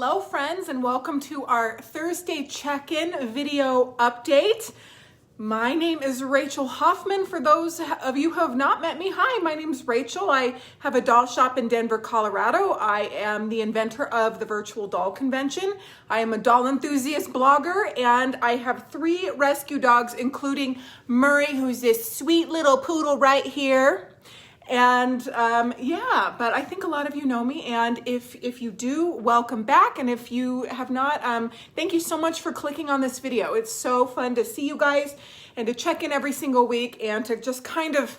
Hello friends, and welcome to our Thursday check-in video update. My name is Rachel Hoffman. For those of you who have not met me, hi, my name is Rachel. I have a doll shop in Denver, Colorado. I am the inventor of the Virtual Doll Convention. I am a doll enthusiast blogger, and I have 3 rescue dogs, including Murray, who's this sweet little poodle right here. And yeah, but I think a lot of you know me, and if you do, welcome back. And if you have not, thank you so much for clicking on this video. It's so fun to see you guys and to check in every single week and to just kind of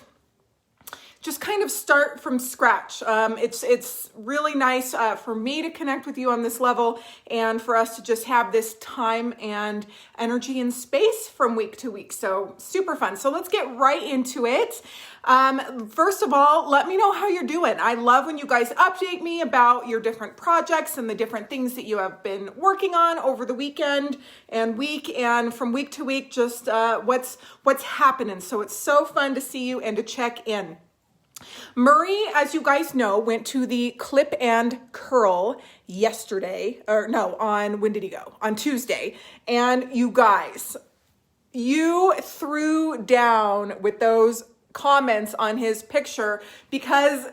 start from scratch. It's really nice for me to connect with you on this level and for us to just have this time and energy and space from week to week. So super fun. So let's get right into it. First of all, let me know how you're doing. I love when you guys update me about your different projects and the different things that you have been working on over the weekend and week, and from week to week, just what's happening. So it's so fun to see you and to check in. Murray, as you guys know, went to the clip and curl yesterday, or no, when did he go? On Tuesday. And you guys, you threw down with those comments on his picture because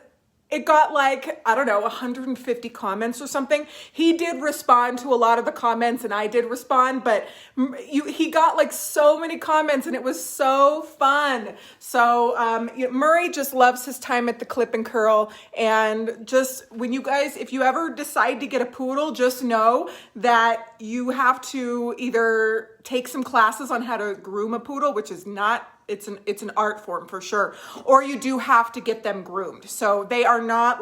it got like, I don't know, 150 comments or something. He did respond to a lot of the comments and I did respond, but he got like so many comments and it was so fun. So Murray just loves his time at the clip and curl. And just when you guys, if you ever decide to get a poodle, just know that you have to either take some classes on how to groom a poodle, which is not, it's an art form for sure, or you do have to get them groomed. So they are not,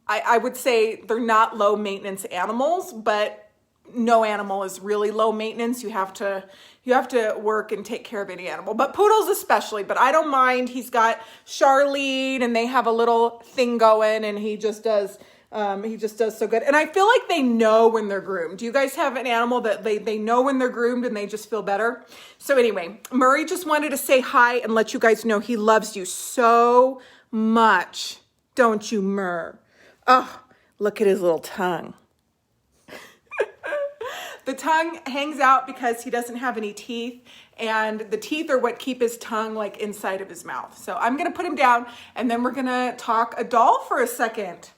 I would say they're not low maintenance animals, but no animal is really low maintenance. You have to work and take care of any animal, but poodles especially. But I don't mind. He's got Charlene and they have a little thing going and he just does so good. And I feel like they know when they're groomed. Do you guys have an animal that they know when they're groomed and they just feel better? So anyway, Murray just wanted to say hi and let you guys know he loves you so much. Don't you, Murr? Oh, look at his little tongue. The tongue hangs out because he doesn't have any teeth, and the teeth are what keep his tongue like inside of his mouth. So I'm going to put him down and then we're going to talk a doll for a second.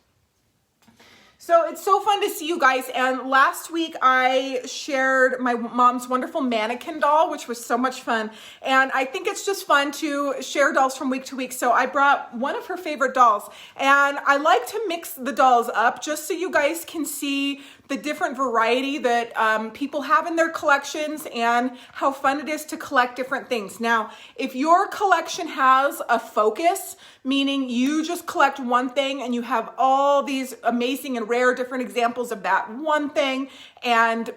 So it's so fun to see you guys. And last week I shared my mom's wonderful mannequin doll, which was so much fun. And I think it's just fun to share dolls from week to week. So I brought one of her favorite dolls, and I like to mix the dolls up just so you guys can see the different variety that people have in their collections and how fun it is to collect different things. Now, if your collection has a focus, meaning you just collect one thing and you have all these amazing and rare different examples of that one thing, and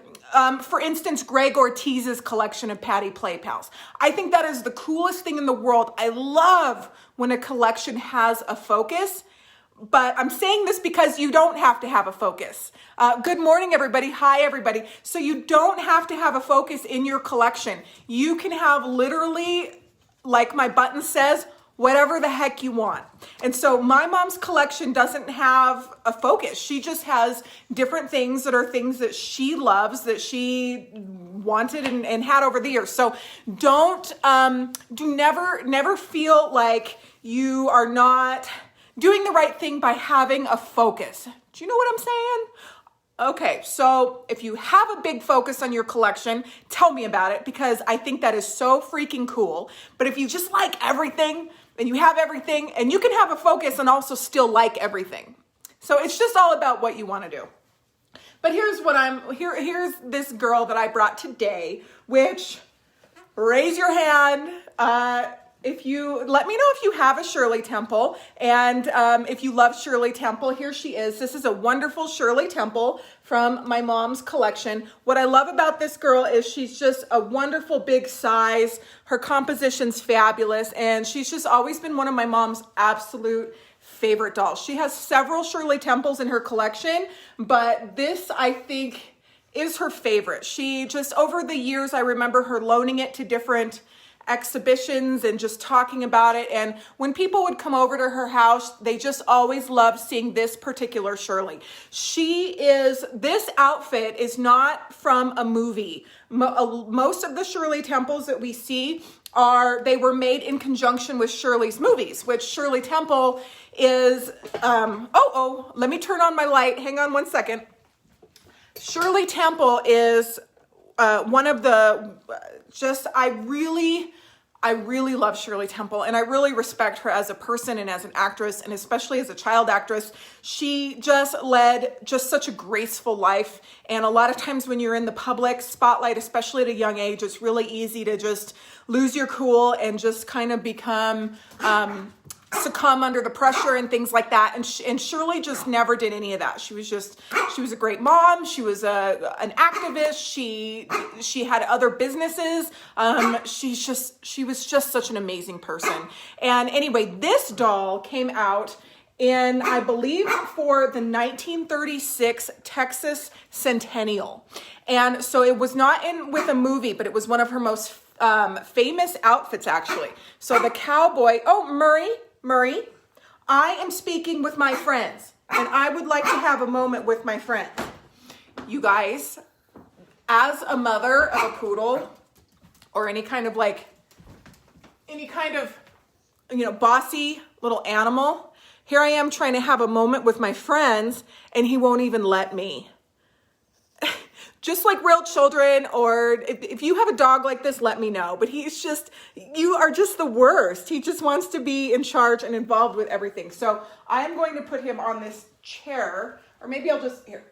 for instance, Greg Ortiz's collection of Patty Play Pals. I think that is the coolest thing in the world. I love when a collection has a focus. But I'm saying this because you don't have to have a focus. Good morning, everybody. Hi, everybody. So you don't have to have a focus in your collection. You can have literally, like my button says, whatever the heck you want. And so my mom's collection doesn't have a focus. She just has different things that are things that she loves, that she wanted and had over the years. So never feel like you are not doing the right thing by having a focus. Do you know what I'm saying? Okay, so if you have a big focus on your collection, tell me about it because I think that is so freaking cool. But if you just like everything and you have everything, and you can have a focus and also still like everything. So it's just all about what you want to do. But here's this girl that I brought today, which, raise your hand, if you let me know if you have a Shirley Temple, and if you love Shirley Temple, here she is. This is a wonderful Shirley Temple from my mom's collection. What I love about this girl is she's just a wonderful big size. Her composition's fabulous, and she's just always been one of my mom's absolute favorite dolls. She has several Shirley Temples in her collection, but this, I think, is her favorite. She just, over the years, I remember her loaning it to different exhibitions and just talking about it. And when people would come over to her house, they just always loved seeing this particular Shirley. This outfit is not from a movie. Most of the Shirley Temples that we see they were made in conjunction with Shirley's movies, which Shirley Temple is, let me turn on my light. Hang on one second. Shirley Temple is one of the, I really love Shirley Temple, and I really respect her as a person and as an actress, and especially as a child actress. She just led such a graceful life, and a lot of times when you're in the public spotlight, especially at a young age, it's really easy to just lose your cool and just kind of succumb under the pressure and things like that. And Shirley just never did any of that. She was a great mom. She was an activist. She had other businesses. She was just such an amazing person. And anyway, this doll came out in, I believe, for the 1936 Texas Centennial. And so it was not with a movie, but it was one of her most famous outfits, actually. So the cowboy, Murray, I am speaking with my friends, and I would like to have a moment with my friends. You guys, as a mother of a poodle, or any kind of bossy little animal, here I am trying to have a moment with my friends, and he won't even let me. Just like real children, or if you have a dog like this, let me know. But you are just the worst. He just wants to be in charge and involved with everything. So I'm going to put him on this chair, or maybe I'll just, here.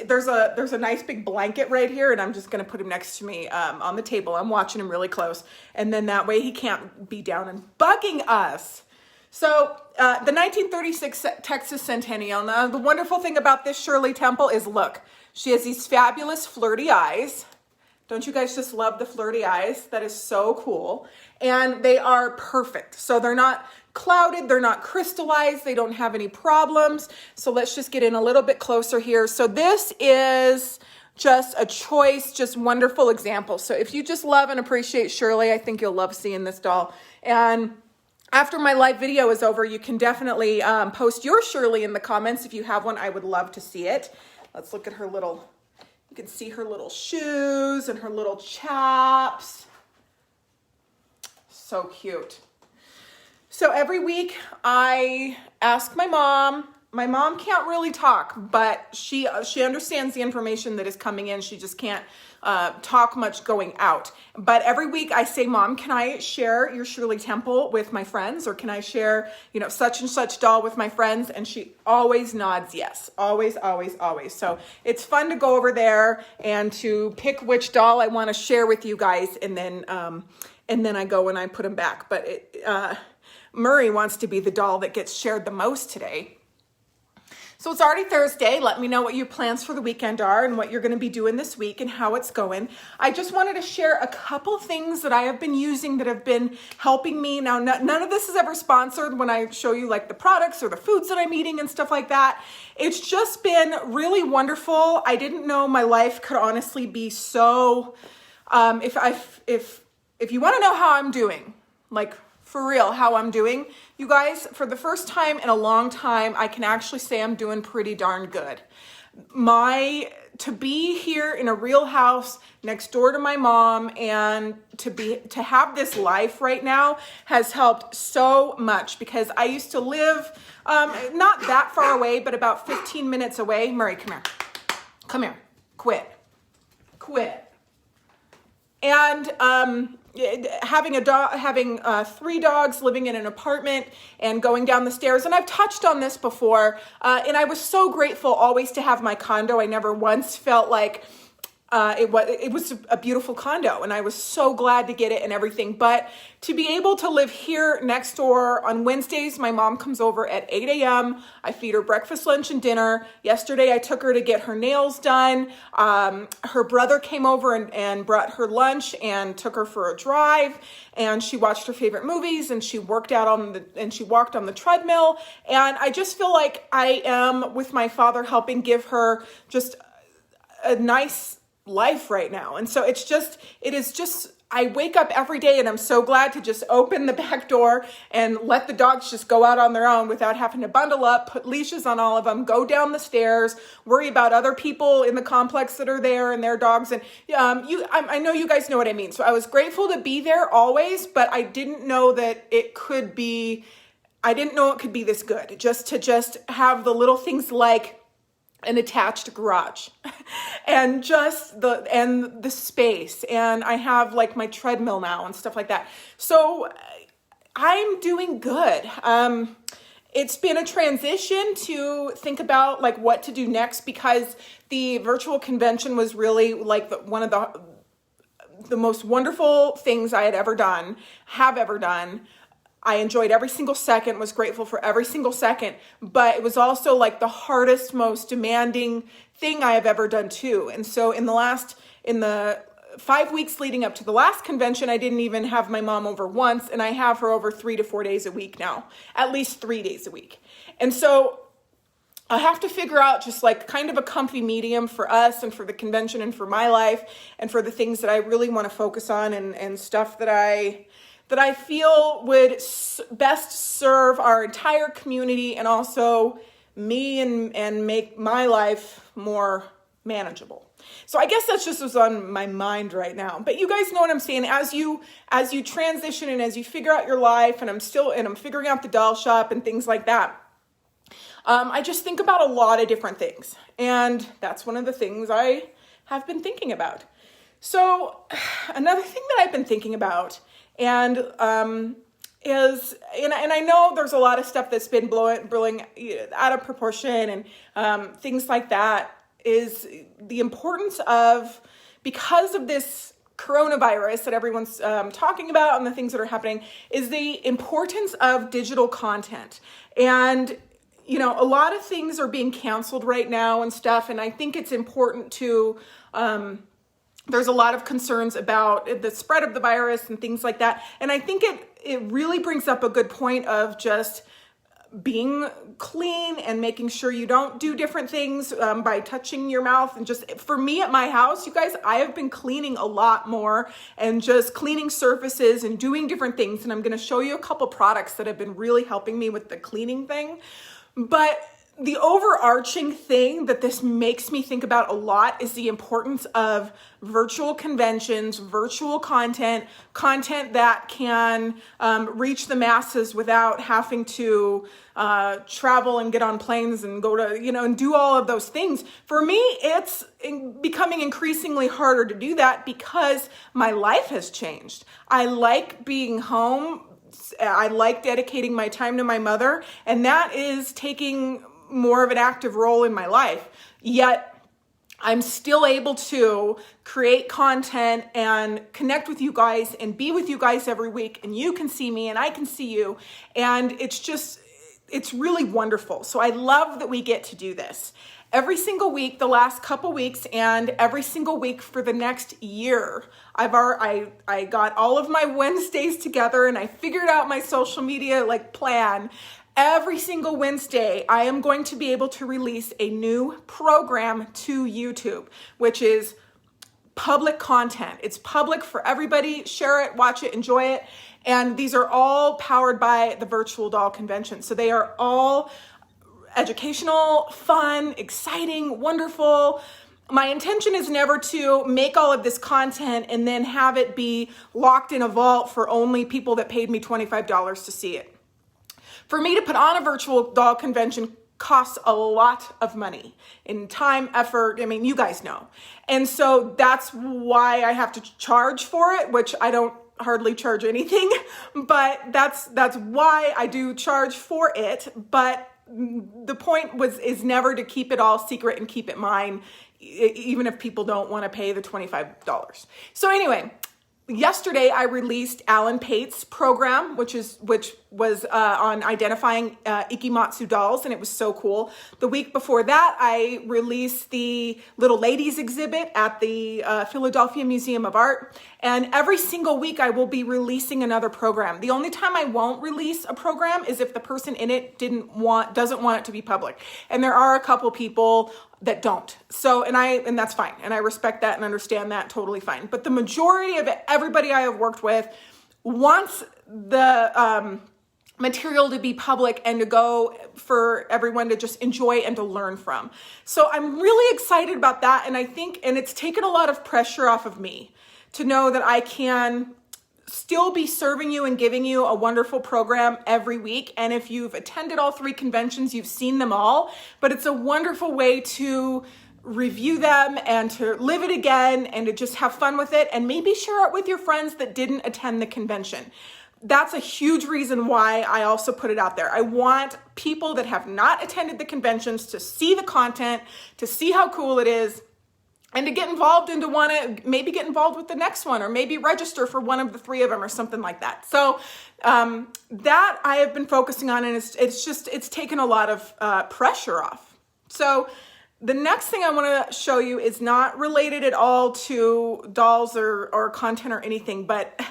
There's a nice big blanket right here, and I'm just going to put him next to me on the table. I'm watching him really close. And then that way he can't be down and bugging us. So the 1936 Texas Centennial. Now, the wonderful thing about this Shirley Temple is, look, she has these fabulous flirty eyes. Don't you guys just love the flirty eyes? That is so cool. And they are perfect. So they're not clouded, they're not crystallized, they don't have any problems. So let's just get in a little bit closer here. So this is just a choice, just wonderful example. So if you just love and appreciate Shirley, I think you'll love seeing this doll. And after my live video is over, you can definitely post your Shirley in the comments. If you have one, I would love to see it. Let's look at her you can see her little shoes and her little chaps. So cute. So every week I ask my mom. My mom can't really talk, but she understands the information that is coming in. She just can't talk much going out. But every week I say, Mom, can I share your Shirley Temple with my friends? Or can I share, such and such doll with my friends? And she always nods yes. Always, always, always. So it's fun to go over there and to pick which doll I want to share with you guys. And then I go and I put them back. But Murray wants to be the doll that gets shared the most today. So it's already Thursday. Let me know what your plans for the weekend are and what you're going to be doing this week and how it's going. I just wanted to share a couple things that I have been using that have been helping me. Now, none of this is ever sponsored when I show you like the products or the foods that I'm eating and stuff like that. It's just been really wonderful. I didn't know my life could honestly be so, if you want to know how I'm doing, like for real, how I'm doing, you guys, for the first time in a long time, I can actually say I'm doing pretty darn good. To be here in a real house next door to my mom and to have this life right now has helped so much, because I used to live not that far away, but about 15 minutes away. Murray, come here. Come here. Quit. And having 3 dogs, living in an apartment and going down the stairs. And I've touched on this before. And I was so grateful always to have my condo. I never once felt like it was a beautiful condo, and I was so glad to get it and everything. But to be able to live here next door on Wednesdays, my mom comes over at 8 a.m. I feed her breakfast, lunch, and dinner. Yesterday, I took her to get her nails done. Her brother came over and brought her lunch and took her for a drive. And she watched her favorite movies, and she worked out and she walked on the treadmill. And I just feel like I am with my father helping give her just a nice life right now. And so it is just, I wake up every day and I'm so glad to just open the back door and let the dogs just go out on their own without having to bundle up, put leashes on all of them, go down the stairs, worry about other people in the complex that are there and their dogs. And I know you guys know what I mean. So I was grateful to be there always, but I didn't know that it could be, I didn't know it could be this good. Just to have the little things like an attached garage and just the space. And I have like my treadmill now and stuff like that. So I'm doing good. It's been a transition to think about like what to do next, because the virtual convention was really like one of the most wonderful things I have ever done. I enjoyed every single second, was grateful for every single second, but it was also like the hardest, most demanding thing I have ever done too. And so in the 5 weeks leading up to the last convention, I didn't even have my mom over once, and I have her over 3 to 4 days a week now, at least 3 days a week. And so I have to figure out just like kind of a comfy medium for us and for the convention and for my life and for the things that I really want to focus on and stuff that I feel would best serve our entire community and also me and make my life more manageable. So I guess that's just what's on my mind right now. But you guys know what I'm saying. As you transition and as you figure out your life, and I'm figuring out the doll shop and things like that, I just think about a lot of different things. And that's one of the things I have been thinking about. So another thing that I've been thinking about and I know there's a lot of stuff that's been blowing out of proportion and things like that, is the importance of, because of this coronavirus that everyone's talking about and the things that are happening, is the importance of digital content. And a lot of things are being canceled right now and stuff, and I think it's important to there's a lot of concerns about the spread of the virus and things like that. And I think it really brings up a good point of just being clean and making sure you don't do different things by touching your mouth. And just for me at my house, you guys, I have been cleaning a lot more and just cleaning surfaces and doing different things. And I'm going to show you a couple products that have been really helping me with the cleaning thing. But the overarching thing that this makes me think about a lot is the importance of virtual conventions, virtual content that can reach the masses without having to travel and get on planes and go to, and do all of those things. For me, it's becoming increasingly harder to do that because my life has changed. I like being home. I like dedicating my time to my mother, and that is taking more of an active role in my life. Yet I'm still able to create content and connect with you guys and be with you guys every week, and you can see me and I can see you, and it's really wonderful. So I love that we get to do this every single week, the last couple weeks, and every single week for the next year. I got all of my Wednesdays together and I figured out my social media plan. Every single Wednesday, I am going to be able to release a new program to YouTube, which is public content. It's public for everybody. Share it, watch it, enjoy it. And these are all powered by the Virtual Doll Convention. So they are all educational, fun, exciting, wonderful. My intention is never to make all of this content and then have it be locked in a vault for only people that paid me $25 to see it. For me to put on a virtual doll convention costs a lot of money in time, effort. I mean, you guys know. And so that's why I have to charge for it, which I don't hardly charge anything, but that's why I do charge for it. But the point is never to keep it all secret and keep it mine, even if people don't want to pay the $25. So anyway, yesterday I released Alan Pate's program, which on identifying Ikematsu dolls, and it was so cool. The week before that, I released the Little Ladies exhibit at the Philadelphia Museum of Art, and every single week I will be releasing another program. The only time I won't release a program is if the person in it doesn't want it to be public, and there are a couple people that don't. So, and that's fine, and I respect that and understand that, totally fine. But the majority of everybody I have worked with wants the material to be public and to go for everyone to just enjoy and to learn from. So I'm really excited about that. And I think, and it's taken a lot of pressure off of me to know that I can still be serving you and giving you a wonderful program every week. And if you've attended all 3 conventions, you've seen them all, but it's a wonderful way to review them and to live it again and to just have fun with it and maybe share it with your friends that didn't attend the convention. That's a huge reason why I also put it out there. I want people that have not attended the conventions to see the content, to see how cool it is, and to get involved and to want to maybe get involved with the next one, or maybe register for one of the 3 of them or something like that. So that I have been focusing on, and it's taken a lot of pressure off. So the next thing I want to show you is not related at all to dolls or content or anything, but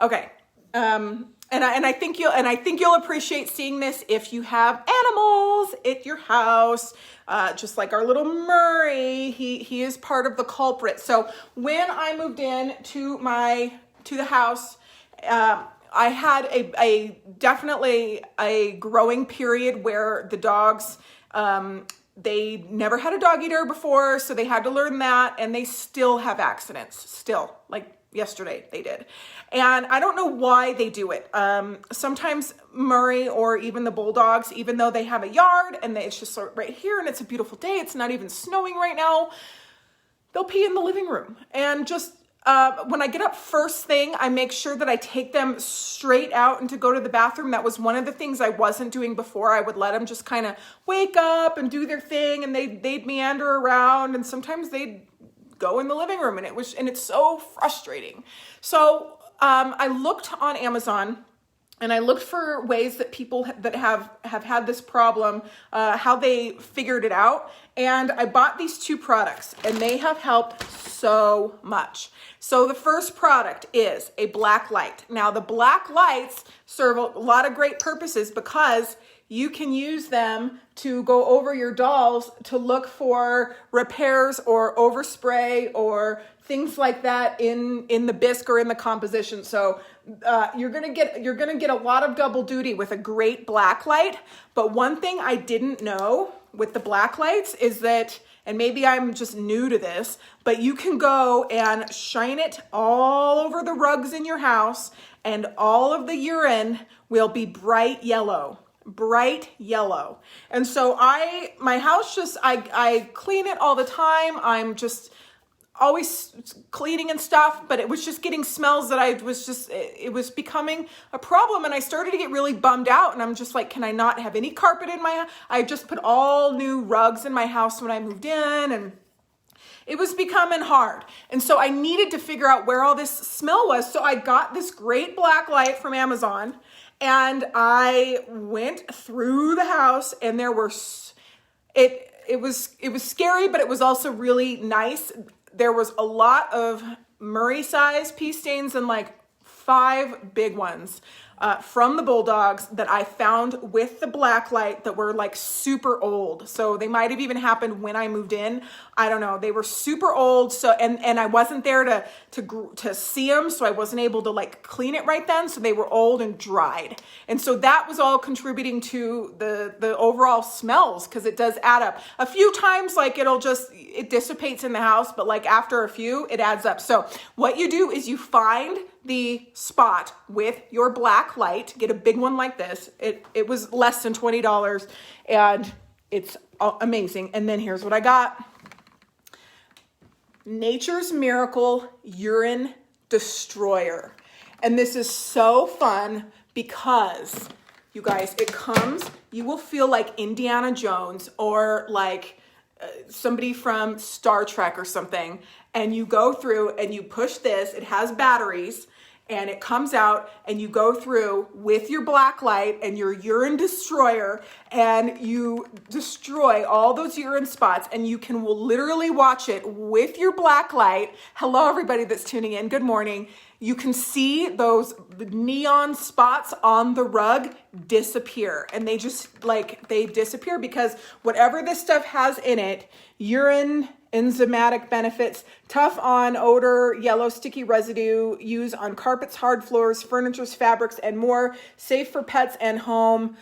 okay. And I think you'll appreciate seeing this if you have animals at your house, just like our little Murray. He is part of the culprit. So when I moved in to the house, I had definitely a growing period where the dogs, they never had a dog eater before, so they had to learn that, and they still have accidents, still, like yesterday they did. And I don't know why they do it. Sometimes Murray or even the bulldogs, even though they have a yard and it's just right here and it's a beautiful day, it's not even snowing right now, they'll pee in the living room. And just when I get up first thing, I make sure that I take them straight out and to go to the bathroom. That was one of the things I wasn't doing before. I would let them just kind of wake up and do their thing, and they'd meander around, and sometimes they'd go in the living room, and it's so frustrating. So I looked on Amazon, and I looked for ways that people that have had this problem, how they figured it out. And I bought these 2 products, and they have helped so much. So the first product is a black light. Now the black lights serve a lot of great purposes because you can use them to go over your dolls to look for repairs or overspray or things like that in the bisque or in the composition. So you're gonna get a lot of double duty with a great black light. But one thing I didn't know with the black lights is that, and maybe I'm just new to this, but you can go and shine it all over the rugs in your house, and all of the urine will be bright yellow. And so my house I clean it all the time. I'm just always cleaning and stuff, but it was just getting smells that it was becoming a problem. And I started to get really bummed out, and I'm just like, can I not have any carpet in my house? I just put all new rugs in my house when I moved in, and it was becoming hard. And so I needed to figure out where all this smell was. So I got this great black light from Amazon, and I went through the house, and there were, it was scary, but it was also really nice. There was a lot of Murray size pee stains and like 5 big ones from the bulldogs that I found with the black light that were like super old. So they might have even happened when I moved in. I don't know. They were super old. So, and I wasn't there to see them. So I wasn't able to like clean it right then. So they were old and dried. And so that was all contributing to the overall smells, because it does add up. A few times, like it dissipates in the house, but like after a few, it adds up. So what you do is you find the spot with your black light, get a big one like this. It was less than $20, and it's amazing. And then here's what I got. Nature's Miracle Urine Destroyer. And this is so fun because, you guys, you will feel like Indiana Jones or like somebody from Star Trek or something. And you go through and you push this. It has batteries, and it comes out, and you go through with your black light and your urine destroyer, and you destroy all those urine spots, and you can literally watch it with your black light. Hello, everybody that's tuning in. Good morning. You can see those neon spots on the rug disappear, and they just they disappear because whatever this stuff has in it, urine, enzymatic benefits, tough on odor, yellow sticky residue, use on carpets, hard floors, furnitures, fabrics, and more, safe for pets and home.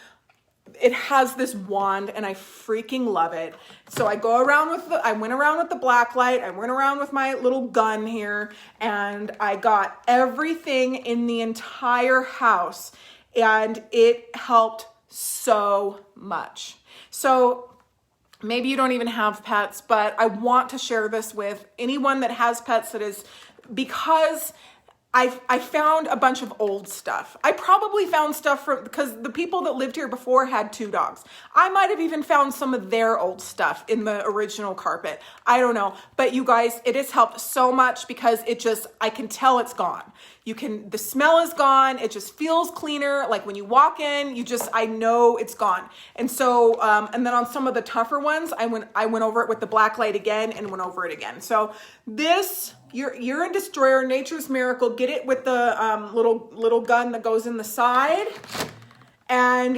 It has this wand, and I freaking love it. So I went around with the black light. I went around with my little gun here, and I got everything in the entire house, and it helped so much. So maybe you don't even have pets, but I want to share this with anyone that has pets, because I found a bunch of old stuff. I probably found stuff because the people that lived here before had 2 dogs. I might have even found some of their old stuff in the original carpet. I don't know. But you guys, it has helped so much because I can tell it's gone. The smell is gone. It just feels cleaner. Like when you walk in, I know it's gone. And so, and then on some of the tougher ones, I went over it with the black light again and went over it again. So this, your urine destroyer, Nature's Miracle, get it with the little gun that goes in the side, and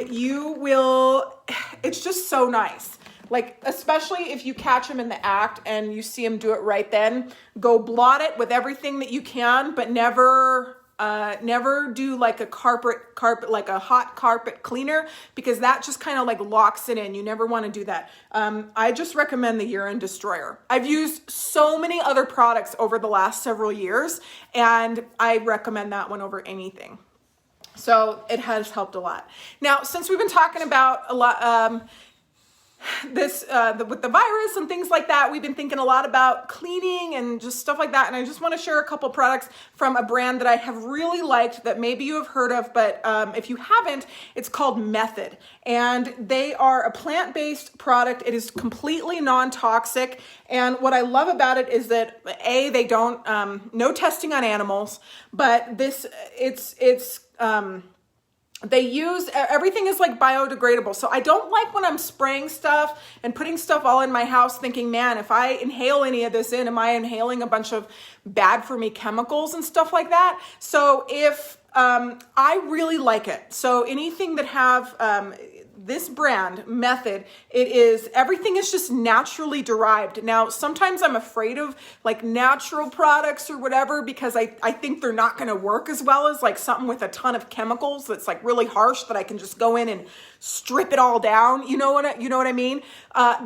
it's just so nice. Like, especially if you catch them in the act and you see them do it right then, go blot it with everything that you can, but never do like a carpet, like a hot carpet cleaner, because that just kind of locks it in. You never want to do that. I just recommend the urine destroyer. I've used so many other products over the last several years, and I recommend that one over anything. So it has helped a lot. Now, since we've been talking about a lot, with the virus and things like that, we've been thinking a lot about cleaning and just stuff like that. And I just want to share a couple products from a brand that I have really liked that maybe you have heard of, but if you haven't, it's called Method. And they are a plant-based product. It is completely non-toxic. And what I love about it is that they don't, no testing on animals, but they use, everything is biodegradable. So I don't like when I'm spraying stuff and putting stuff all in my house thinking, man, if I inhale any of this am I inhaling a bunch of bad for me chemicals and stuff like that? So I really like it. So anything that have, this brand, Method, everything is just naturally derived. Now, sometimes I'm afraid of natural products or whatever, because I think they're not going to work as well as something with a ton of chemicals that's really harsh that I can just go in and strip it all down. You know what I mean?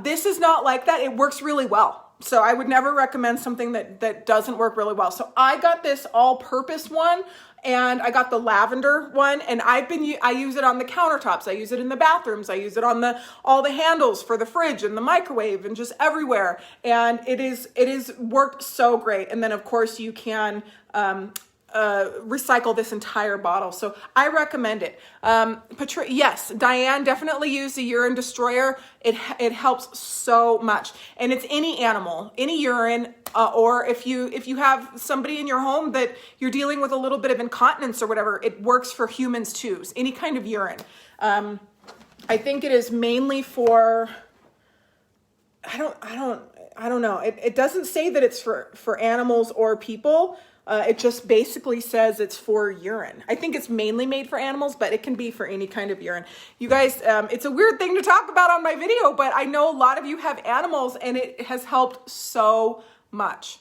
This is not like that. It works really well. So I would never recommend something that doesn't work really well. So I got this all-purpose one, and I got the lavender one, and I use it on the countertops. I use it in the bathrooms. I use it on all the handles for the fridge and the microwave and just everywhere. And it is worked so great. And then of course you can recycle this entire bottle. So I recommend it. Yes, Diane definitely used the urine destroyer. It helps so much. And it's any animal, any urine, or if you have somebody in your home that you're dealing with a little bit of incontinence or whatever, it works for humans too. Any kind of urine. I think it is mainly for, I don't know. It doesn't say that it's for animals or people. It just basically says it's for urine. I think it's mainly made for animals, but it can be for any kind of urine. You guys, it's a weird thing to talk about on my video, but I know a lot of you have animals, and it has helped so much.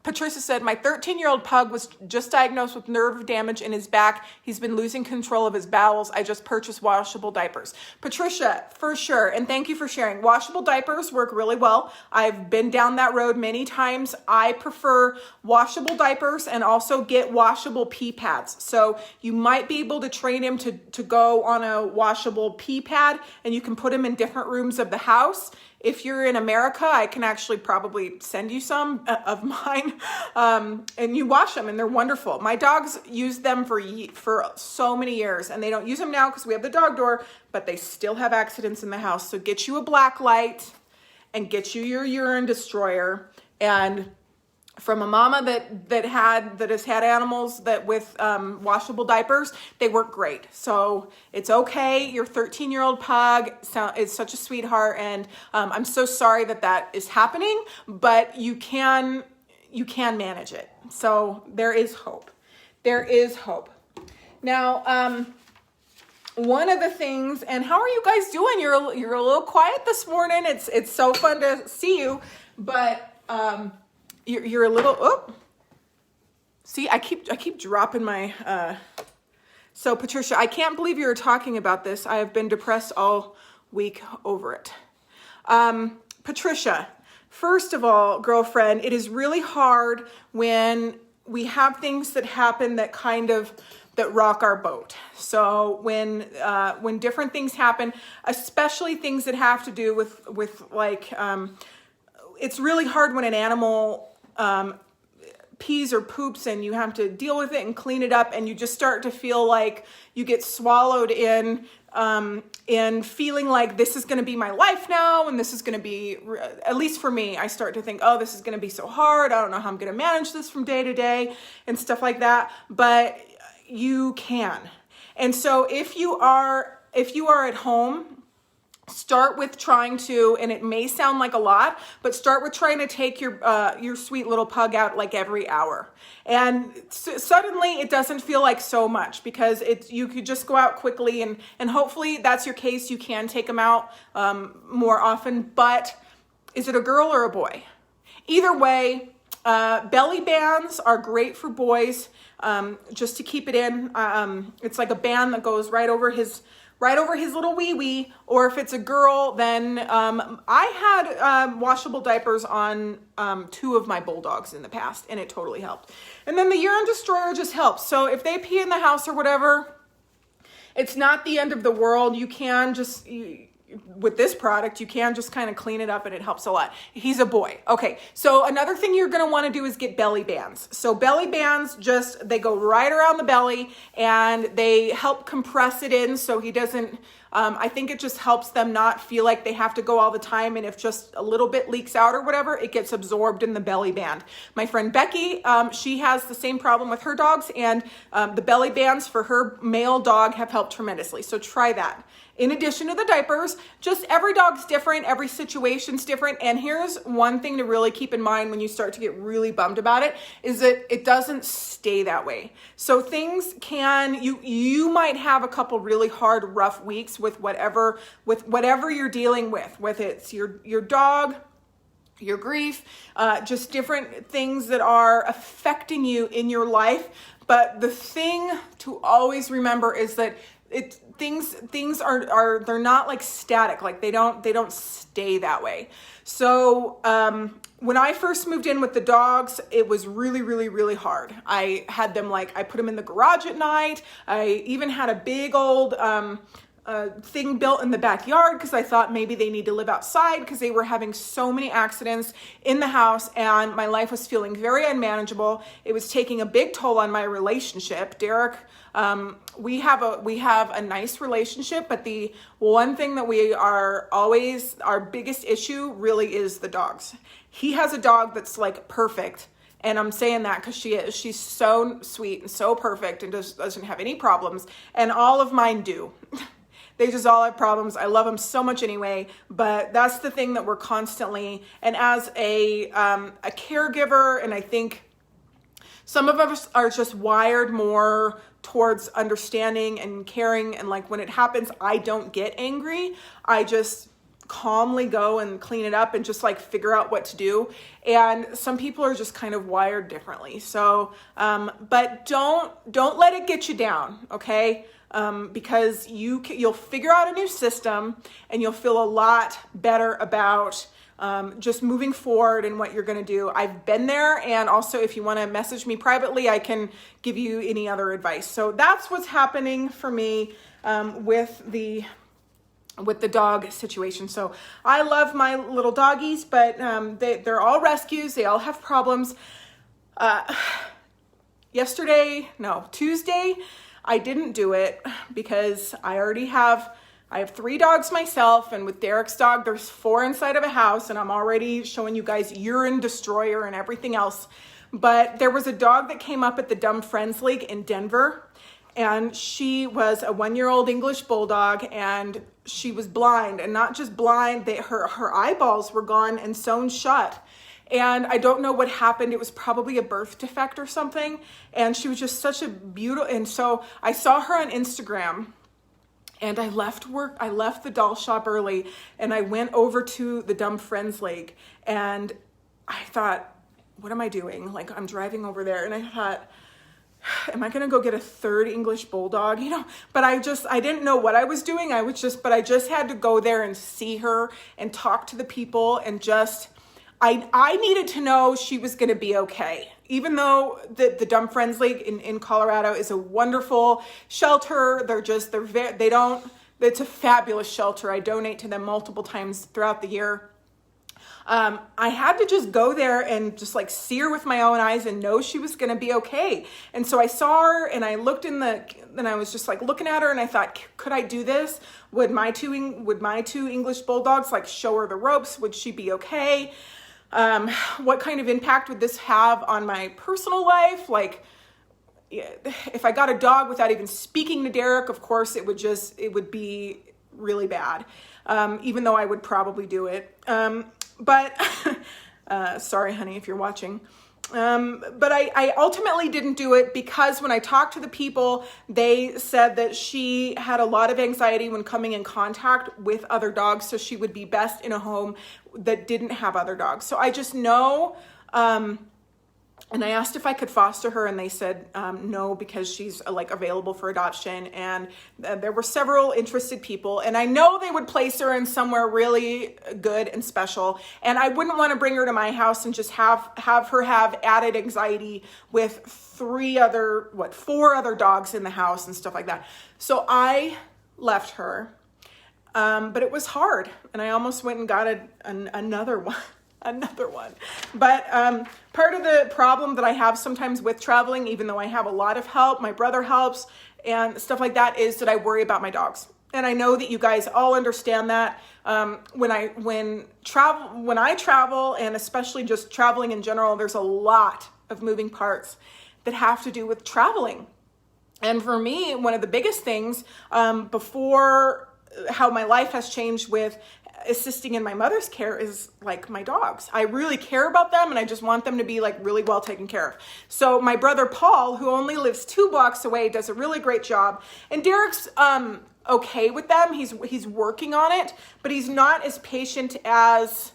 Patricia said, my 13-year-old pug was just diagnosed with nerve damage in his back. He's been losing control of his bowels. I just purchased washable diapers. Patricia, for sure. And thank you for sharing. Washable diapers work really well. I've been down that road many times. I prefer washable diapers and also get washable pee pads. So you might be able to train him to go on a washable pee pad, and you can put him in different rooms of the house. If you're in America, I can actually probably send you some of mine, and you wash them, and they're wonderful. My dogs use them for so many years, and they don't use them now because we have the dog door, but they still have accidents in the house. So get you a black light and get you your urine destroyer, and from a mama that has had animals that with washable diapers, they work great. So it's okay. Your 13-year-old pug is such a sweetheart, and I'm so sorry that is happening, but you can manage it. So there is hope. There is hope. Now, one of the things, and how are you guys doing? You're a little quiet this morning. It's so fun to see you, but you're a little, see, I keep dropping my, so Patricia, I can't believe you were talking about this. I have been depressed all week over it. Patricia, first of all, girlfriend, it is really hard when we have things that happen that that rock our boat. So when different things happen, especially things that have to do with like, it's really hard when an animal pees or poops and you have to deal with it and clean it up, and you just start to feel like you get swallowed in feeling like this is going to be my life now, and this is going to be, at least for me, I start to think, oh, this is going to be so hard. I don't know how I'm going to manage this from day to day and stuff like that. But you can. And so if you are at home, start with trying to, and it may sound like a lot, but start with trying to take your sweet little pug out like every hour. And suddenly it doesn't feel like so much, because you could just go out quickly, and hopefully that's your case. You can take them out more often. But is it a girl or a boy? Either way, belly bands are great for boys, just to keep it in. It's like a band that goes right over his little wee-wee. Or if it's a girl, then I had washable diapers on 2 of my bulldogs in the past, and it totally helped. And then the urine destroyer just helps. So if they pee in the house or whatever, it's not the end of the world. You can just, with this product, you can just kind of clean it up, and it helps a lot. He's a boy. Okay, so another thing you're going to want to do is get belly bands. So belly bands, they go right around the belly, and they help compress it in so he doesn't, I think it just helps them not feel like they have to go all the time, and if just a little bit leaks out or whatever, it gets absorbed in the belly band. My friend Becky, she has the same problem with her dogs, and the belly bands for her male dog have helped tremendously. So try that. In addition to the diapers, just every dog's different, every situation's different. And here's one thing to really keep in mind when you start to get really bummed about it, is that it doesn't stay that way. So things you might have a couple really hard, rough weeks with whatever you're dealing with, whether it's your dog, your grief, just different things that are affecting you in your life. But the thing to always remember is that things are they're not like static, like they don't stay that way. So when I first moved in with the dogs, it was really, really, really hard. I had them I put them in the garage at night. I even had a big old thing built in the backyard because I thought maybe they need to live outside, because they were having so many accidents in the house, and my life was feeling very unmanageable. It was taking a big toll on my relationship. Derek, we have a nice relationship, but the one thing that we are always, our biggest issue really is the dogs. He has a dog that's like perfect. And I'm saying that because she's so sweet and so perfect and doesn't have any problems. And all of mine do. They just all have problems. I love them so much anyway, but that's the thing that we're constantly, and as a caregiver, and I think some of us are just wired more towards understanding and caring, and when it happens, I don't get angry. I just calmly go and clean it up and just figure out what to do. And some people are just kind of wired differently. So, but don't let it get you down, okay? Because you'll figure out a new system, and you'll feel a lot better about just moving forward and what you're going to do. I've been there, and also if you want to message me privately, I can give you any other advice. So that's what's happening for me with the dog situation. So I love my little doggies, but they're all rescues. They all have problems. Tuesday, I didn't do it because I already have I have 3 dogs myself, and with Derek's dog, there's 4 inside of a house, and I'm already showing you guys urine destroyer and everything else. But there was a dog that came up at the Dumb Friends League in Denver, and she was a 1-year-old English bulldog, and she was blind, and not just blind, her eyeballs were gone and sewn shut. And I don't know what happened. It was probably a birth defect or something. And she was just such a beautiful, and so I saw her on Instagram, and I left work. I left the doll shop early, and I went over to the Dumb Friends League, and I thought, what am I doing? Like, I'm driving over there, and I thought, am I going to go get a 3rd English bulldog? But I didn't know what I was doing. But I just had to go there and see her and talk to the people, and I needed to know she was going to be okay. Even though the Dumb Friends League in Colorado is a wonderful shelter, it's a fabulous shelter. I donate to them multiple times throughout the year. I had to just go there and just like see her with my own eyes and know she was going to be okay. And so I saw her, and I looked and I was just like looking at her, and I thought, could I do this? Would my two English bulldogs like show her the ropes? Would she be okay? What kind of impact would this have on my personal life? Like, if I got a dog without even speaking to Derek, of course it would be really bad. Even though I would probably do it. But sorry, honey, if you're watching. But I ultimately didn't do it because when I talked to the people, they said that she had a lot of anxiety when coming in contact with other dogs. So she would be best in a home that didn't have other dogs. So I just know, and I asked if I could foster her, and they said no, because she's like available for adoption. And there were several interested people, and I know they would place her in somewhere really good and special. And I wouldn't want to bring her to my house and just have her have added anxiety with 4 other dogs in the house and stuff like that. So I left her, but it was hard, and I almost went and got another one. But part of the problem that I have sometimes with traveling, even though I have a lot of help, my brother helps and stuff like that, is that I worry about my dogs. And I know that you guys all understand that. When I travel, and especially just traveling in general, there's a lot of moving parts that have to do with traveling. And for me, one of the biggest things before how my life has changed with assisting in my mother's care is like my dogs. I really care about them, and I just want them to be like really well taken care of. So my brother Paul, who only lives 2 blocks away, does a really great job. And Derek's okay with them. He's working on it, but he's not as patient as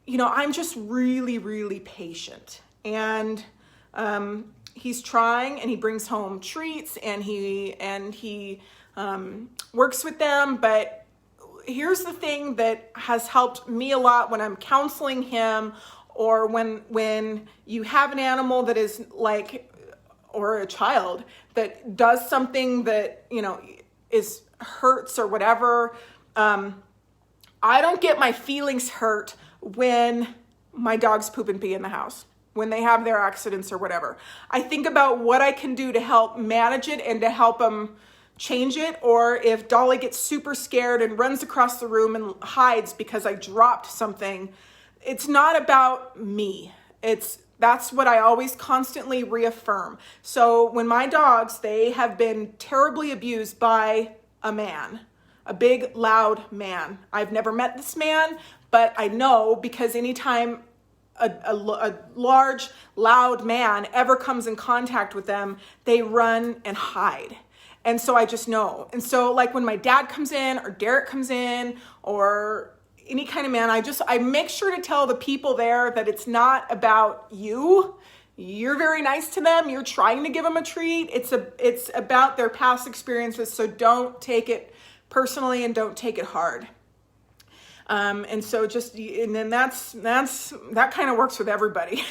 I'm just really, really patient. And he's trying, and he brings home treats, and he works with them. But here's the thing that has helped me a lot when I'm counseling him, or when you have an animal that is like, or a child that does something that, is hurts or whatever. I don't get my feelings hurt when my dogs poop and pee in the house, when they have their accidents or whatever. I think about what I can do to help manage it and to help them change it. Or if Dolly gets super scared and runs across the room and hides because I dropped something, it's not about me. That's what I always constantly reaffirm. So when my dogs, they have been terribly abused by a man, a big, loud man. I've never met this man, but I know because anytime a large, loud man ever comes in contact with them, they run and hide. And so I just know. And so like when my dad comes in, or Derek comes in, or any kind of man, I make sure to tell the people there that it's not about you. You're very nice to them. You're trying to give them a treat. It's about their past experiences. So don't take it personally and don't take it hard. And so and then that kind of works with everybody,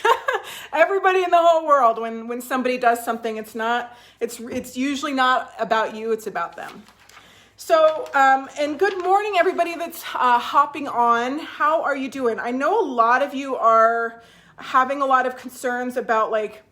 everybody in the whole world. When somebody does something, it's usually not about you, it's about them. So, and good morning, everybody that's hopping on. How are you doing? I know a lot of you are having a lot of concerns about like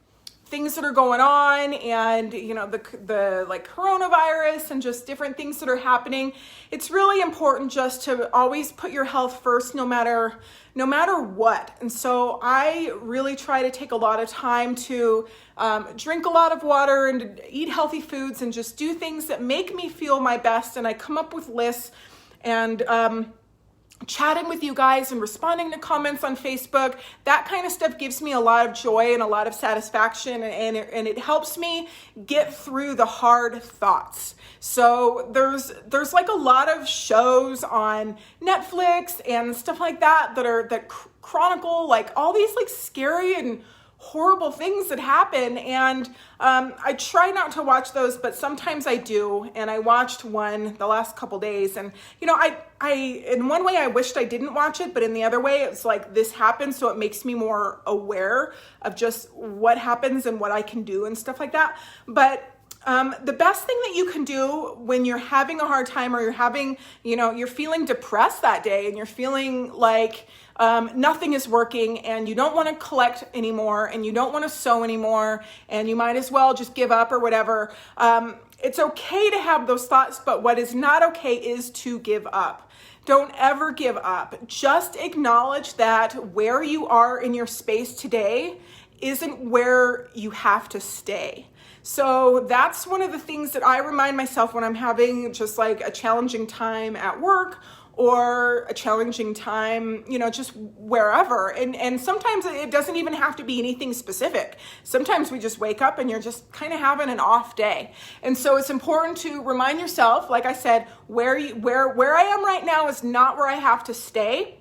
things that are going on, and the like coronavirus and just different things that are happening, it's really important just to always put your health first, no matter what. And so I really try to take a lot of time to drink a lot of water and to eat healthy foods and just do things that make me feel my best. And I come up with lists, and chatting with you guys and responding to comments on Facebook, that kind of stuff gives me a lot of joy and a lot of satisfaction, and it helps me get through the hard thoughts. So there's like a lot of shows on Netflix and stuff like that that chronicle like all these like scary and horrible things that happen, and I try not to watch those, but sometimes I do. And I watched one the last couple days, and I in one way I wished I didn't watch it, but in the other way it's like this happened, so it makes me more aware of just what happens and what I can do and stuff like that. But the best thing that you can do when you're having a hard time, or you're having, you're feeling depressed that day, and you're feeling like nothing is working, and you don't want to collect anymore, and you don't want to sew anymore, and you might as well just give up or whatever. It's okay to have those thoughts, but what is not okay is to give up. Don't ever give up. Just acknowledge that where you are in your space today isn't where you have to stay. So that's one of the things that I remind myself when I'm having just like a challenging time at work, or a challenging time, just wherever. And sometimes it doesn't even have to be anything specific. Sometimes we just wake up and you're just kind of having an off day. And so it's important to remind yourself, like I said, where I am right now is not where I have to stay,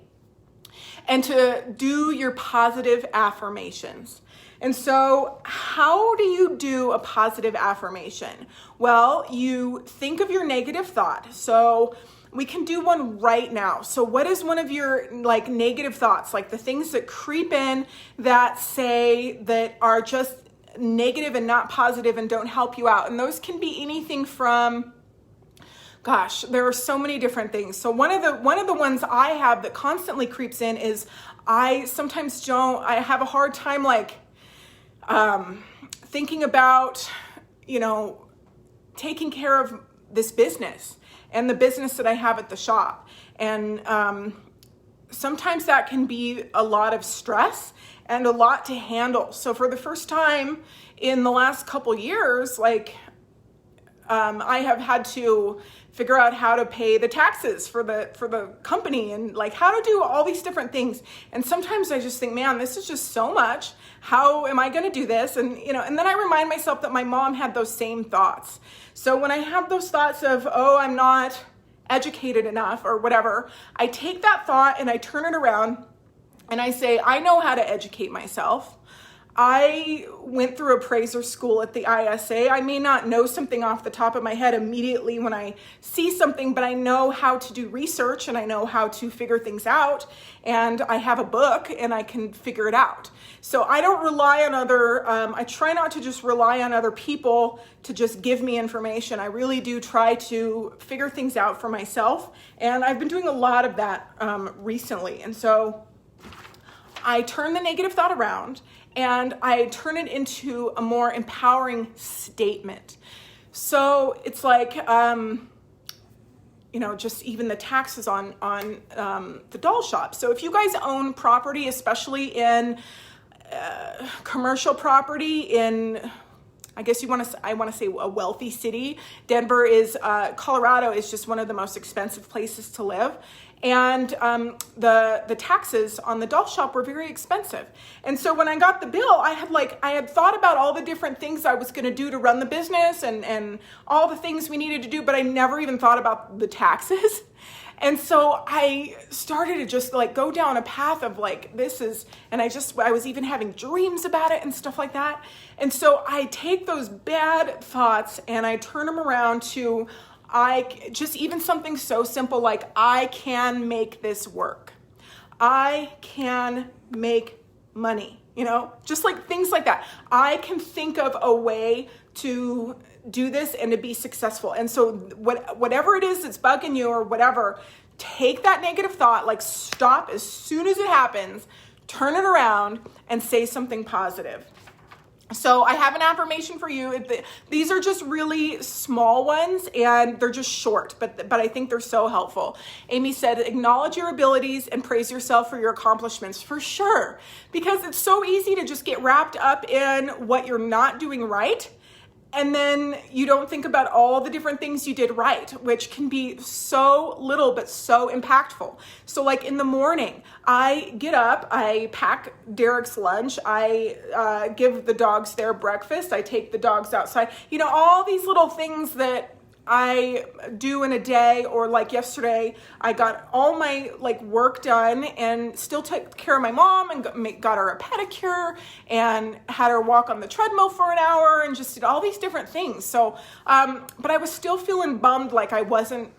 and to do your positive affirmations. And so how do you do a positive affirmation? Well, you think of your negative thought. So we can do one right now. So what is one of your like negative thoughts, like the things that creep in that are just negative and not positive and don't help you out? And those can be anything from, gosh, there are so many different things. So one of the ones I have that constantly creeps in is I have a hard time like thinking about, taking care of this business and the business that I have at the shop. And sometimes that can be a lot of stress and a lot to handle. So for the first time in the last couple years, I have had to figure out how to pay the taxes for the company, and like how to do all these different things. And sometimes I just think, man, this is just so much. How am I going to do this? And and then I remind myself that my mom had those same thoughts. So when I have those thoughts of, oh, I'm not educated enough or whatever, I take that thought and I turn it around and I say, I know how to educate myself. I went through appraiser school at the ISA. I may not know something off the top of my head immediately when I see something, but I know how to do research and I know how to figure things out. And I have a book and I can figure it out. So I don't rely on I try not to just rely on other people to just give me information. I really do try to figure things out for myself. And I've been doing a lot of that recently. And so I turn the negative thought around and I turn it into a more empowering statement. So it's like, just even the taxes on the doll shop. So if you guys own property, especially in commercial property in, I guess I want to say a wealthy city. Colorado is just one of the most expensive places to live. And the taxes on the doll shop were very expensive. And so when I got the bill, I had thought about all the different things I was going to do to run the business and all the things we needed to do, but I never even thought about the taxes. And so I started to just go down a path of and I was even having dreams about it and stuff like that. And so I take those bad thoughts and I turn them around to, even something so simple like, I can make this work. I can make money, just things like that. I can think of a way to do this and to be successful. And so whatever it is that's bugging you or whatever, take that negative thought, stop as soon as it happens, turn it around and say something positive. So I have an affirmation for you. These are just really small ones and they're just short, but I think they're so helpful. Amy said, acknowledge your abilities and praise yourself for your accomplishments. For sure, because it's so easy to just get wrapped up in what you're not doing right. And then you don't think about all the different things you did right, which can be so little, but so impactful. So like in the morning, I get up, I pack Derek's lunch, I give the dogs their breakfast, I take the dogs outside, all these little things that I do in a day, or like yesterday, I got all my work done and still took care of my mom and got her a pedicure and had her walk on the treadmill for an hour and just did all these different things. So, but I was still feeling bummed, like I wasn't,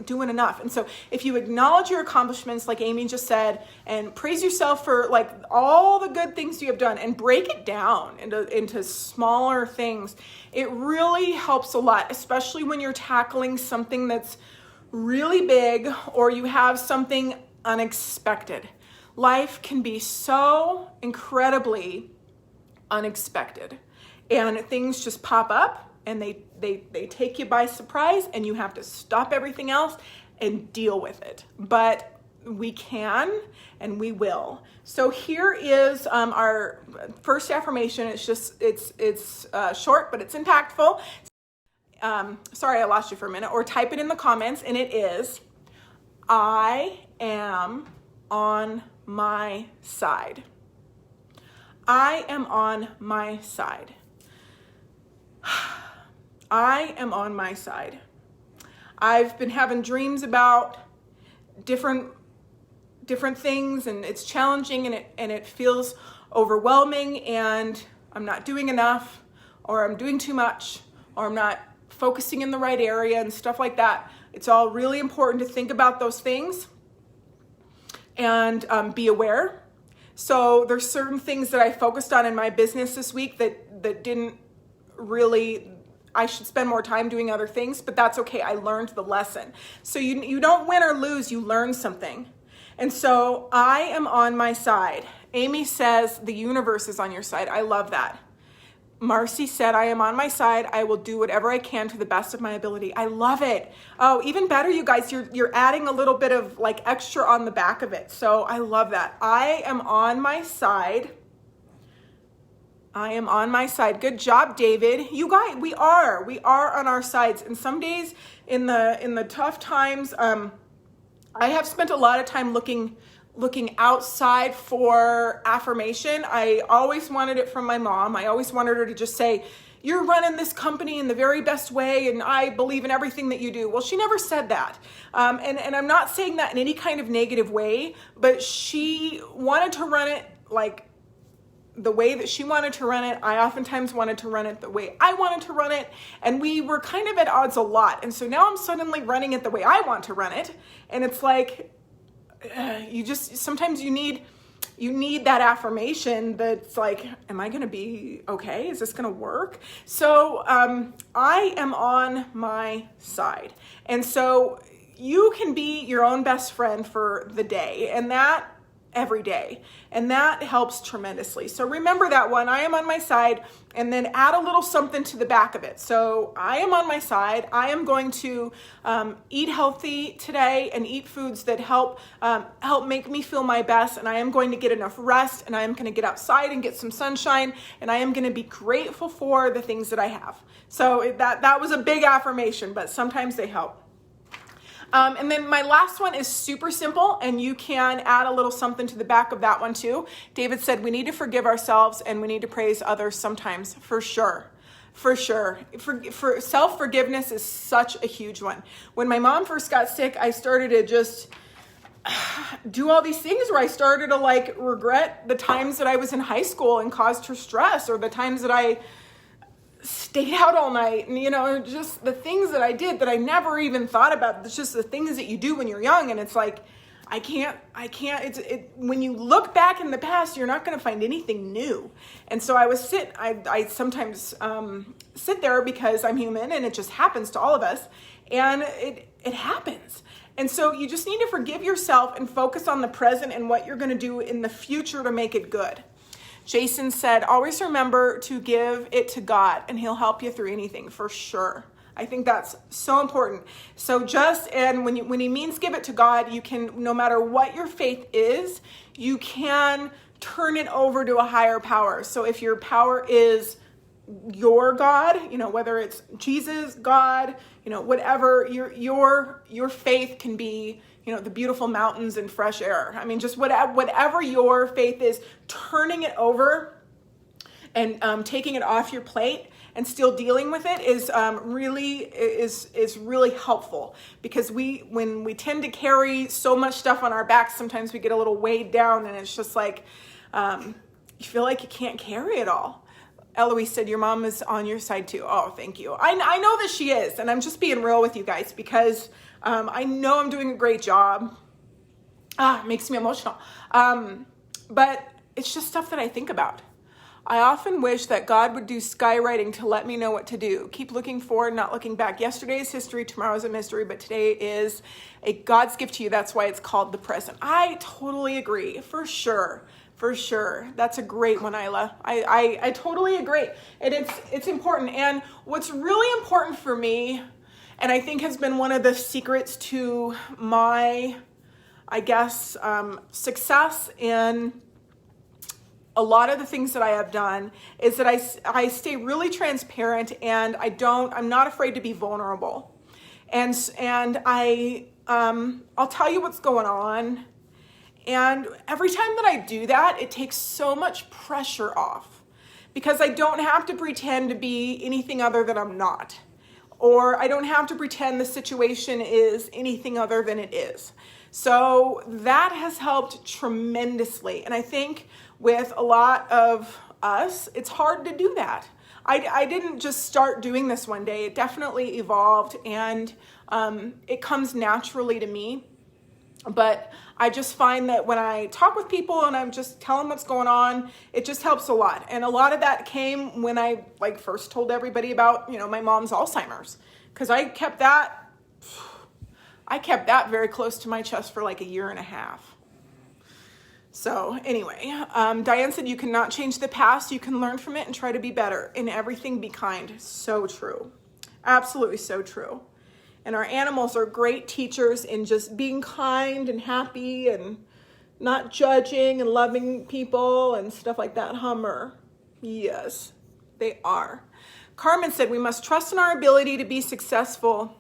doing enough. And so if you acknowledge your accomplishments, like Amy just said, and praise yourself for all the good things you have done and break it down into smaller things, it really helps a lot, especially when you're tackling something that's really big or you have something unexpected. Life can be so incredibly unexpected and things just pop up and they take you by surprise and you have to stop everything else and deal with it. But we can and we will. So here is our first affirmation. It's short, but it's impactful. Sorry, I lost you for a minute. Or type it in the comments, and it is, I am on my side. I am on my side. I am on my side. I've been having dreams about different things, and it's challenging, and it feels overwhelming, and I'm not doing enough, or I'm doing too much, or I'm not focusing in the right area and stuff like that. It's all really important to think about those things and be aware. So there's certain things that I focused on in my business this week that didn't really, I should spend more time doing other things, but that's okay. I learned the lesson. So you don't win or lose, you learn something. And so I am on my side. Amy says the universe is on your side. I love that. Marcy said, I am on my side. I will do whatever I can to the best of my ability. I love it. Oh, even better, you guys, you're adding a little bit of extra on the back of it. So I love that. I am on my side. I am on my side. Good job, David. You guys, we are on our sides. And some days in the tough times, I have spent a lot of time looking outside for affirmation. I always wanted it from my mom. I always wanted her to just say, you're running this company in the very best way, and I believe in everything that you do. Well, she never said that. And I'm not saying that in any kind of negative way, but she wanted to run it the way that she wanted to run it. I oftentimes wanted to run it the way I wanted to run it, and we were kind of at odds a lot. And so now I'm suddenly running it the way I want to run it, and it's sometimes you need that affirmation that's am I going to be okay? Is this going to work? So I am on my side. And so you can be your own best friend for the day, and that every day. And that helps tremendously. So remember that one, I am on my side, and then add a little something to the back of it. So I am on my side. I am going to eat healthy today and eat foods that help make me feel my best. And I am going to get enough rest, and I am going to get outside and get some sunshine. And I am going to be grateful for the things that I have. So that was a big affirmation, but sometimes they help. And then my last one is super simple, and you can add a little something to the back of that one too. David said, we need to forgive ourselves and we need to praise others sometimes, for sure. For sure. For self-forgiveness is such a huge one. When my mom first got sick, I started to just do all these things where I started to regret the times that I was in high school and caused her stress, or the times that I stayed out all night, and just the things that I did that I never even thought about. It's just the things that you do when you're young, and it's I can't, when you look back in the past, you're not going to find anything new. And so I sometimes sit there because I'm human, and it just happens to all of us, and it happens. And so you just need to forgive yourself and focus on the present and what you're going to do in the future to make it good. Jason said, always remember to give it to God and he'll help you through anything for sure. I think that's so important. So and when he means give it to God, you can, no matter what your faith is, you can turn it over to a higher power. So if your power is your God, whether it's Jesus, God, whatever, your faith can be, the beautiful mountains and fresh air. I mean, just whatever your faith is, turning it over and taking it off your plate and still dealing with it is really helpful, because when we tend to carry so much stuff on our backs, sometimes we get a little weighed down, and it's just like you feel like you can't carry it all. Eloise said, your mom is on your side too. Oh, thank you. I know that she is, and I'm just being real with you guys, because I know I'm doing a great job. It makes me emotional. But it's just stuff that I think about. I often wish that God would do skywriting to let me know what to do. Keep looking forward, not looking back. Yesterday is history, tomorrow is a mystery, but today is a God's gift to you. That's why it's called the present. I totally agree, for sure. For sure. That's a great one, Isla. I totally agree. And it's important. And what's really important for me, and I think has been one of the secrets to my, success in a lot of the things that I have done, is that I stay really transparent, and I'm not afraid to be vulnerable. And I'll tell you what's going on. And every time that I do that, it takes so much pressure off, because I don't have to pretend to be anything other than I'm not, or I don't have to pretend the situation is anything other than it is. So that has helped tremendously. And I think with a lot of us, it's hard to do that. I didn't just start doing this one day. It definitely evolved, and it comes naturally to me. But I just find that when I talk with people and I'm just telling what's going on, it just helps a lot. And a lot of that came when I first told everybody about, my mom's Alzheimer's, because I kept that very close to my chest for a year and a half. So anyway, Diane said, you cannot change the past. You can learn from it and try to be better. In everything, be kind. So true. Absolutely so true. And our animals are great teachers in just being kind and happy and not judging and loving people and stuff like that. Hummer. Yes, they are. Carmen said, we must trust in our ability to be successful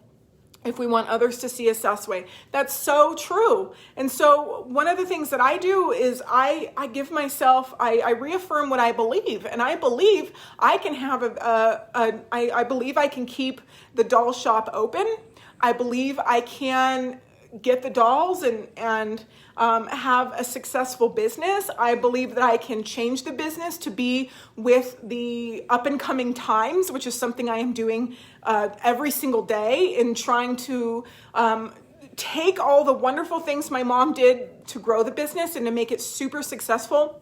if we want others to see us that way. That's so true. And so one of the things that I do is I give myself, I reaffirm what I believe. And I believe I can have I believe I can keep the doll shop open. I believe I can get the dolls and have a successful business. I believe that I can change the business to be with the up and coming times, which is something I am doing every single day in trying to take all the wonderful things my mom did to grow the business and to make it super successful.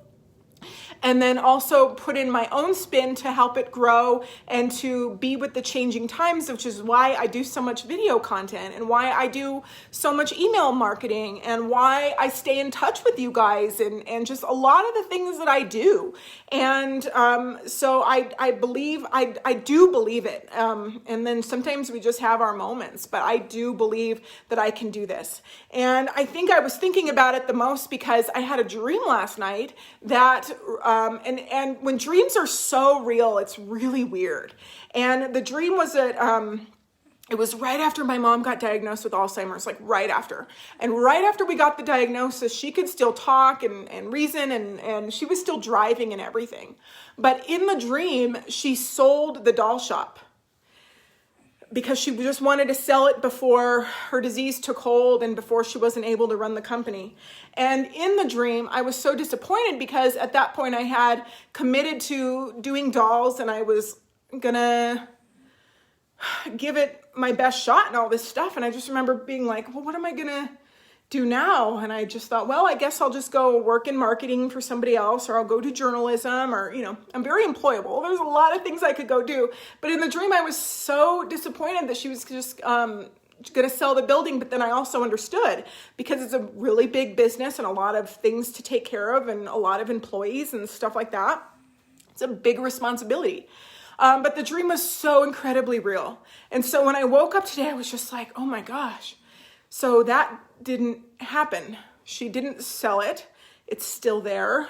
And then also put in my own spin to help it grow and to be with the changing times, which is why I do so much video content and why I do so much email marketing and why I stay in touch with you guys and just a lot of the things that I do. And so I believe, I do believe it. And then sometimes we just have our moments, but I do believe that I can do this. And I think I was thinking about it the most because I had a dream last night that and when dreams are so real, it's really weird. And the dream was that it was right after my mom got diagnosed with Alzheimer's, right after. And right after we got the diagnosis, she could still talk and reason, and she was still driving and everything. But in the dream, she sold the doll shop because she just wanted to sell it before her disease took hold and before she wasn't able to run the company. And in the dream, I was so disappointed because at that point I had committed to doing dolls and I was gonna give it my best shot and all this stuff. And I just remember being like, well, what am I gonna do now? And I just thought, well, I guess I'll just go work in marketing for somebody else, or I'll go to journalism, or, I'm very employable. There's a lot of things I could go do. But in the dream, I was so disappointed that she was just going to sell the building, but then I also understood because it's a really big business and a lot of things to take care of and a lot of employees and stuff like that. It's a big responsibility. But the dream was so incredibly real. And so when I woke up today, I was just like, oh my gosh. So that didn't happen. She didn't sell it. It's still there.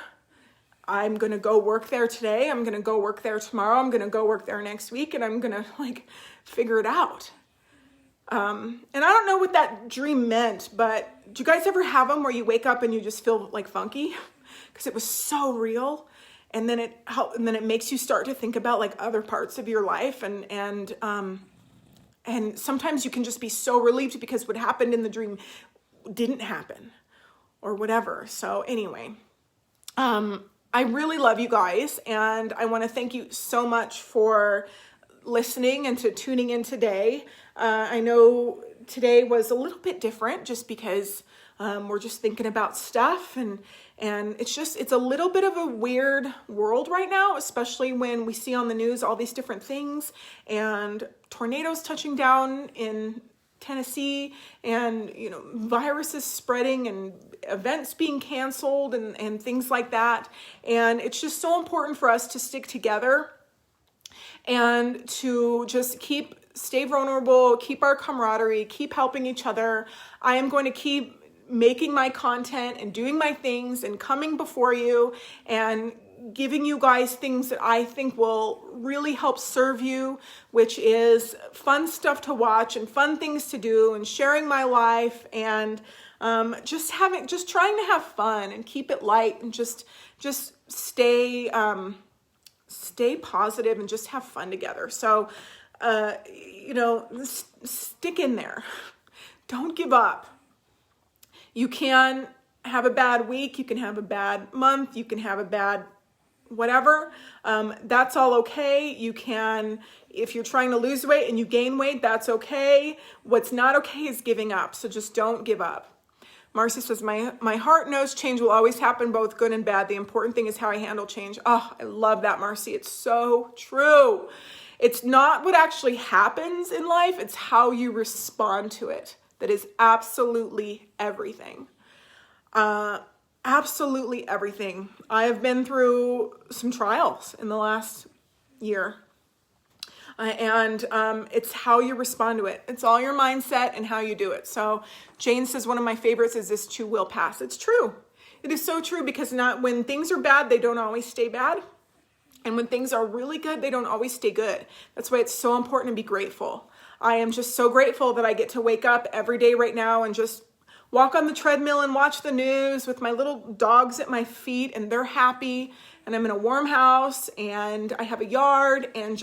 I'm going to go work there today. I'm going to go work there tomorrow. I'm going to go work there next week, and I'm going to figure it out. And I don't know what that dream meant, but do you guys ever have them where you wake up and you just feel funky? Because it was so real. And then it makes you start to think about other parts of your life. And sometimes you can just be so relieved because what happened in the dream didn't happen or whatever. So anyway, I really love you guys, and I want to thank you so much for listening and to tuning in today. I know today was a little bit different just because we're just thinking about stuff, and it's a little bit of a weird world right now, especially when we see on the news all these different things and tornadoes touching down in Tennessee, and viruses spreading and events being canceled and things like that. And it's just so important for us to stick together and to just stay vulnerable, keep our camaraderie, keep helping each other. I am going to keep making my content and doing my things and coming before you and giving you guys things that I think will really help serve you, which is fun stuff to watch and fun things to do and sharing my life and just trying to have fun and keep it light and just stay positive and just have fun together. So, stick in there. Don't give up. You can have a bad week. You can have a bad month. You can have a bad whatever. That's all okay. You can, if you're trying to lose weight and you gain weight, that's okay. What's not okay is giving up. So just don't give up. Marcy says, my heart knows change will always happen, both good and bad. The important thing is how I handle change. Oh, I love that, Marcy. It's so true. It's not what actually happens in life. It's how you respond to it. That is absolutely everything. Absolutely everything. I have been through some trials in the last year. And it's how you respond to it. It's all your mindset and how you do it. So Jane says, one of my favorites is this too will pass. It's true. It is so true, because when things are bad, they don't always stay bad. And when things are really good, they don't always stay good. That's why it's so important to be grateful. I am just so grateful that I get to wake up every day right now and just walk on the treadmill and watch the news with my little dogs at my feet, and they're happy, and I'm in a warm house, and I have a yard, and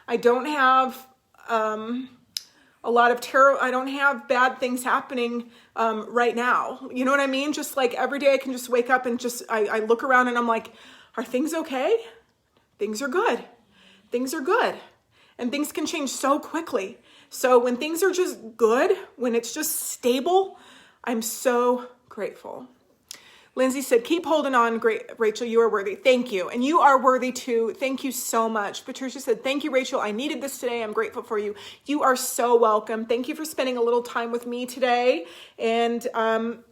I don't have a lot of terror. I don't have bad things happening right now. You know what I mean? Just every day I can just wake up and I look around and I'm like, are things okay? Things are good. Things are good. And things can change so quickly. So when things are just good, when it's just stable, I'm so grateful. Lindsay said, keep holding on, great Rachel, you are worthy. Thank you. And you are worthy too. Thank you so much. Patricia said, thank you, Rachel. I needed this today. I'm grateful for you. You are so welcome. Thank you for spending a little time with me today. And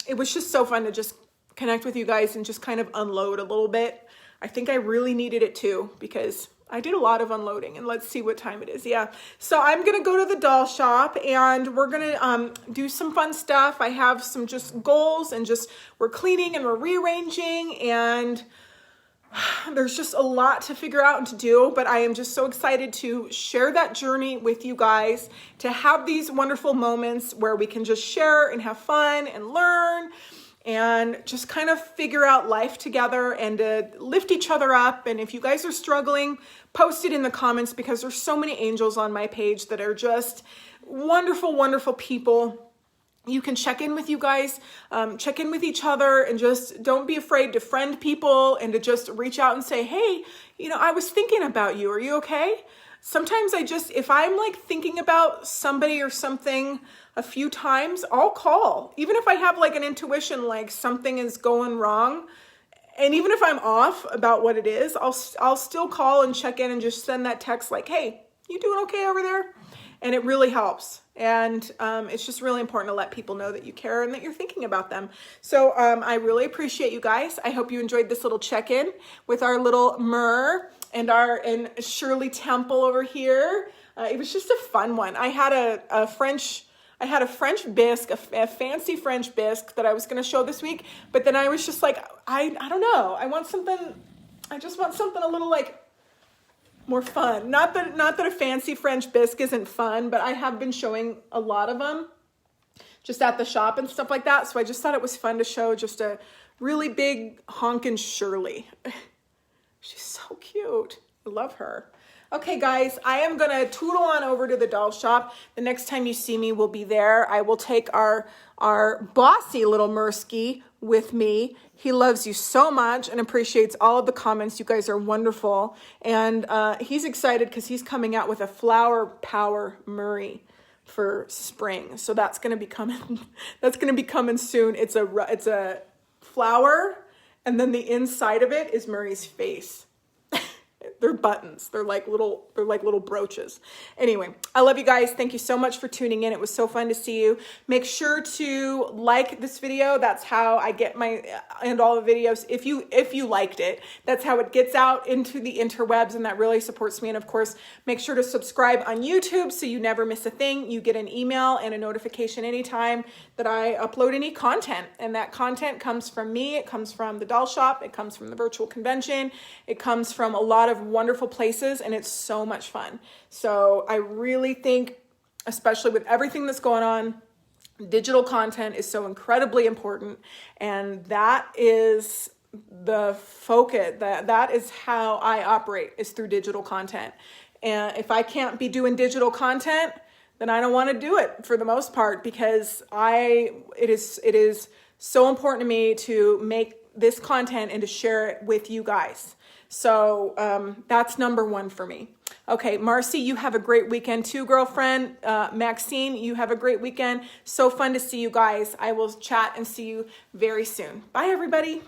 it was just so fun to just connect with you guys and just kind of unload a little bit. I think I really needed it too, because I did a lot of unloading, and let's see what time it is. Yeah. So I'm going to go to the doll shop, and we're going to do some fun stuff. I have some just goals, and we're cleaning and we're rearranging, and there's just a lot to figure out and to do, but I am just so excited to share that journey with you guys, to have these wonderful moments where we can just share and have fun and learn and just kind of figure out life together and to lift each other up. And if you guys are struggling, post it in the comments, because there's so many angels on my page that are just wonderful, wonderful people. You can check in with you guys, check in with each other, and just don't be afraid to friend people and to just reach out and say, hey, I was thinking about you. Are you okay? Sometimes if I'm thinking about somebody or something a few times, I'll call. Even if I have an intuition, something is going wrong. And even if I'm off about what it is, I'll still call and check in and just send that text hey, you doing okay over there? and it really helps. And it's just really important to let people know that you care and that you're thinking about them. So I really appreciate you guys. I hope you enjoyed this little check-in with our little Myrrh and Shirley Temple over here. It was just a fun one. I had a French bisque, a fancy French bisque that I was going to show this week, but then I was just like, I don't know. I just want something a little like more fun. Not that a fancy French bisque isn't fun, but I have been showing a lot of them just at the shop and stuff like that. So I just thought it was fun to show just a really big honkin' Shirley. She's so cute. I love her. Okay, guys, I am going to tootle on over to the doll shop. The next time you see me, we'll be there. I will take our bossy little Mursky with me. He loves you so much and appreciates all of the comments. You guys are wonderful. And he's excited because he's coming out with a Flower Power Murray for spring. So that's going to be coming. That's going to be coming soon. It's a flower, and then the inside of it is Murray's face. They're buttons. They're like little brooches. Anyway, I love you guys. Thank you so much for tuning in. It was so fun to see you. Make sure to like this video. That's how I get and all the videos. If you liked it, that's how it gets out into the interwebs, and that really supports me. And of course, make sure to subscribe on YouTube so you never miss a thing. You get an email and a notification anytime that I upload any content. And that content comes from me. It comes from the doll shop. It comes from the virtual convention. It comes from a lot of wonderful places, and it's so much fun. So I really think, especially with everything that's going on, digital content is so incredibly important, and that is the focus. That is how I operate, is through digital content. And if I can't be doing digital content, then I don't want to do it for the most part, because it is so important to me to make this content and to share it with you guys. So that's number one for me. Okay, Marcy, you have a great weekend too, girlfriend. Maxine, you have a great weekend. So fun to see you guys. I will chat and see you very soon. Bye, everybody.